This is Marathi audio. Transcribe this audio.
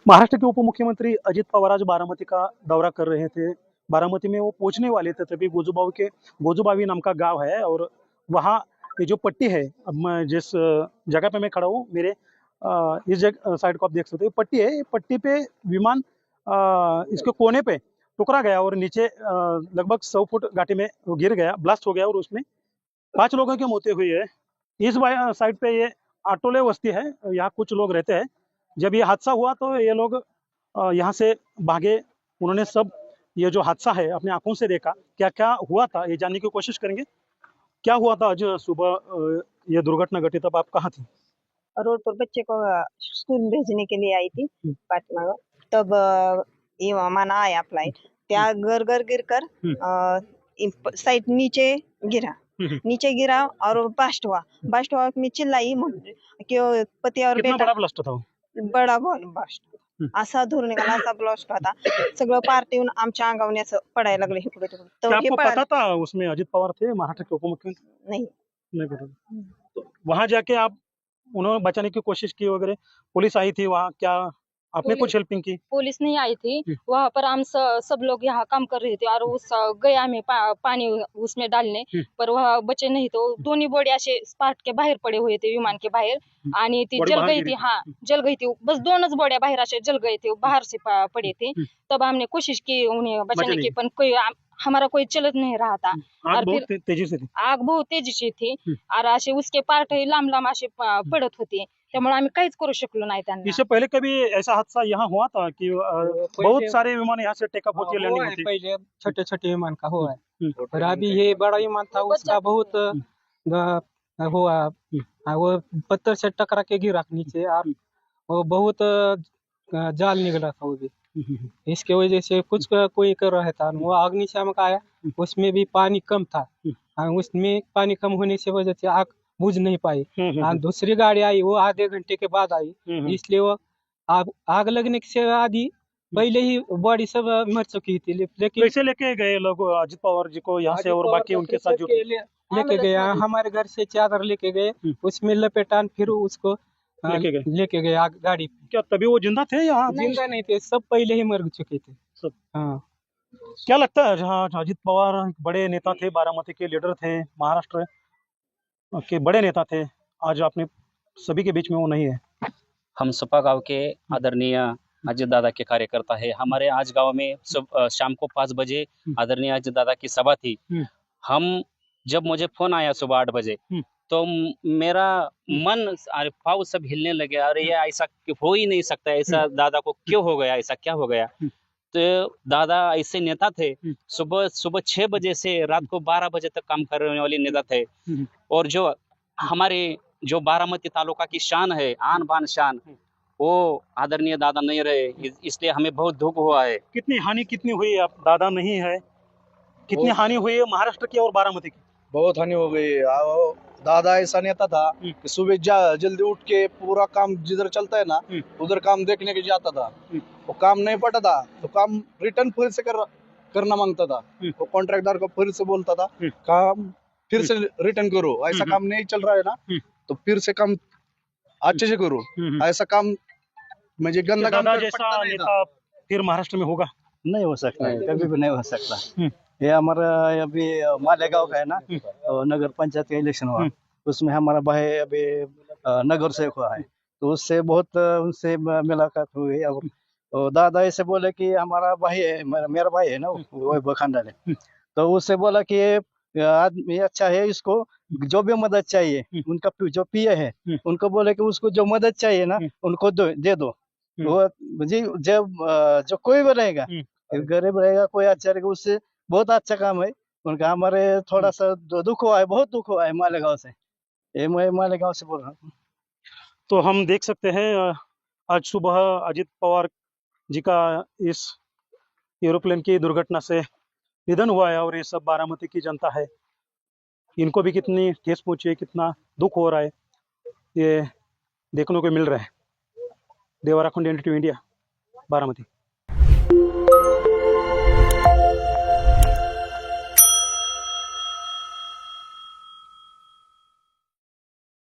महाराष्ट्र के उप मुख्यमंत्री अजित पवार आज बारामती का दौरा कर रहे थे। बारामती में वो पहुंचने वाले थे, तभी गोजूबावी नाम का गांव है और वहाँ ये जो पट्टी है, अब मैं जिस जगह पे मैं खड़ा हूँ, मेरे इस जगह साइड को आप देख सकते हो, पट्टी है। ये पट्टी पे विमान इसके कोने पे टुकरा गया और नीचे लगभग 100 फुट घाटी में वो गिर गया, ब्लास्ट हो गया और उसमें 5 लोगों की मौतें हुई है। इस साइड पे ये आटोले बस्ती है, यहाँ कुछ लोग रहते हैं। जब ये हादसा हुआ तो ये लोग यहाँ से भागे। उन्होंने सब ये जो हादसा है अपने आंखों से देखा। क्या क्या हुआ था ये जानने की कोशिश करेंगे। क्या हुआ था आज सुबह ये दुर्घटना घटी, तब आप कहाँ थी? रोड पर बच्चे को स्कूल भेजने के लिए आई थी पाटना। तब ये विमान आया फ्लाइट, त्या घर घर गिर कर साइड नीचे गिरा और ब्लास्ट हुआ। मी चिल्लाई कि पति और कितना बेटा। बड़ा ब्लास्ट था वो? बड़ा ब्लास्ट असा धूर निघाला, असा ब्लास्ट होता। सगळं पार्टी येऊन आमच्या अंगावर असं पडायला लागले इकडे तिकडे. क्या आपको पता था उसमें अजित पवार थे, महाराष्ट्र के उप मुख्यमंत्री? नहीं पता था। तो वहां जाके आप उन्होंने बचाने की कोशिश की वगैरह, पुलिस आई थी वहाँ, क्या आपने कुछ हेल्पिंग की? पुलिस नहीं आई थी वहाँ पर। हम सब लोग यहाँ काम कर रहे थे और उस गया में पानी उसमें डालने, पर वह बचे नहीं। तो दोन्ही बॉडी असे स्पार्ट के बाहेर पड़े हुए थे, विमान के बाहेर, आणि ती जल गई थी। हाँ, जल गई थी। बस दोनों बॉडिया बाहर ऐसे जल गए थे, बाहर से पड़े थे। तब हमने कोशिश की उन्हें बचाने की, पर कोई हमारा कोई चलत नहीं रहा था। आग बहुत तेजी से थी। आग बहुत तेजी से थी और असे उसके पार्ट लांब लांब असे पडत होते, त्यामुळे आम्ही काहीच करू शकलो नाही त्यांना। इससे पहले कभी ऐसा हादसा यहाँ हुआ था कि बहुत सारे विमान यहाँ से टेकअप होती है, लैंडिंग होती है? पहले छोटे छोटे विमान का हुआ है, और अभी ये बड़ा विमान था उसका बहुत हुआ। वो पत्थर से टकरा के गिरा नीचे और वो बहुत जाल निकला था वो भी। इसके वजह से कुछ कोई कर रहा था। वो अग्निशामक आया, उसमें भी पानी कम था और उसमें पानी कम होने से वजह से आग बुझ नहीं पाई। और दूसरी गाड़ी आई, वो आधे घंटे के बाद आई, इसलिए वो आग लगने से आधी पहले ही बॉडी सब मर चुकी थी। लेकिन कैसे लेके गए लोग अजित पवार जी को यहाँ से और बाकी उनके साथ जो लेके गए? हमारे घर से चादर लेके गए, उसमें लपेटान फिर उसको लेके गए गाड़ी पे। क्या तभी वो जिंदा थे? यहाँ जिंदा नहीं थे, सब पहले ही मर चुके थे सब। हाँ। क्या लगता है, जहाँ अजित पवार बड़े नेता थे, बारामती के लीडर थे, महाराष्ट्र के बड़े नेता थे, आज अपने सभी के बीच में वो नहीं है? हम सपा गांव के आदरणीय अजित दादा के कार्यकर्ता है। हमारे आज गांव में शाम को 5 बजे आदरणीय अजित दादा की सभा थी। हम जब मुझे फोन आया सुबह 8 बजे, तो मेरा मन अरे पाँव सब हिलने लगे। अरे ये ऐसा हो ही नहीं सकता, ऐसा दादा को क्यों हो गया, ऐसा क्या हो गया? तो दादा ऐसे नेता थे, सुबह 6 बजे से रात को 12 बजे तक काम करने वाले नेता थे। और जो हमारे जो बारामती तालुका की शान है, आन बान शान, वो आदरणीय दादा नहीं रहे, इसलिए हमें बहुत दुख हुआ है। कितनी हानि कितनी हुई? आप दादा नहीं है, कितनी हानि हुई है महाराष्ट्र की और बारामती की? बहुत हानि हो गई। दादा ऐसा नेता था कि सुबह जल्दी उठ के पूरा काम जिधर चलता है ना, उधर काम देखने के जाता था। वो काम नहीं पटा था तो काम रिटर्न फिर से करना मांगता था। वो कॉन्ट्रैक्टदार को फिर से बोलता था काम फिर से रिटर्न करो, ऐसा काम नहीं चल रहा है ना, तो फिर से काम अच्छे से करो। ऐसा काम मुझे गंदा काम जैसा नेता फिर महाराष्ट्र में होगा? नहीं हो सकता है, कभी भी नहीं हो सकता। ये हमारा अभी मालेगांव का है ना, तो नगर पंचायत का इलेक्शन हुआ, उसमें हमारा भाई अभी नगर सेवक हुआ है, तो उससे बहुत उनसे मुलाकात हुई। और दादा ऐसे बोले कि हमारा भाई है, मेरा भाई है ना, वो खानदान है, तो उससे बोला कि ये आदमी अच्छा है, इसको जो भी मदद चाहिए, उनका जो पीए है उनको बोले कि उसको जो मदद चाहिए ना उनको दे दो। वो जी जब जो कोई भी रहेगा, गरीब रहेगा, कोई अच्छा रहेगा, उससे बहुत अच्छा काम है उनका। हमारे थोड़ा सा दुख हुआ है, बहुत दुख हुआ है मालेगांव से। ये मैं मालेगांव से बोल रहा हूँ। तो हम देख सकते हैं आज सुबह अजित पवार जी का इस एरोप्लेन की दुर्घटना से निधन हुआ है और ये सब बारामती की जनता है, इनको भी कितनी ठेस पहुंची है, कितना दुख हो रहा है, ये देखने को मिल रहा है। देवरा खंड, NDTV इंडिया, बारामती।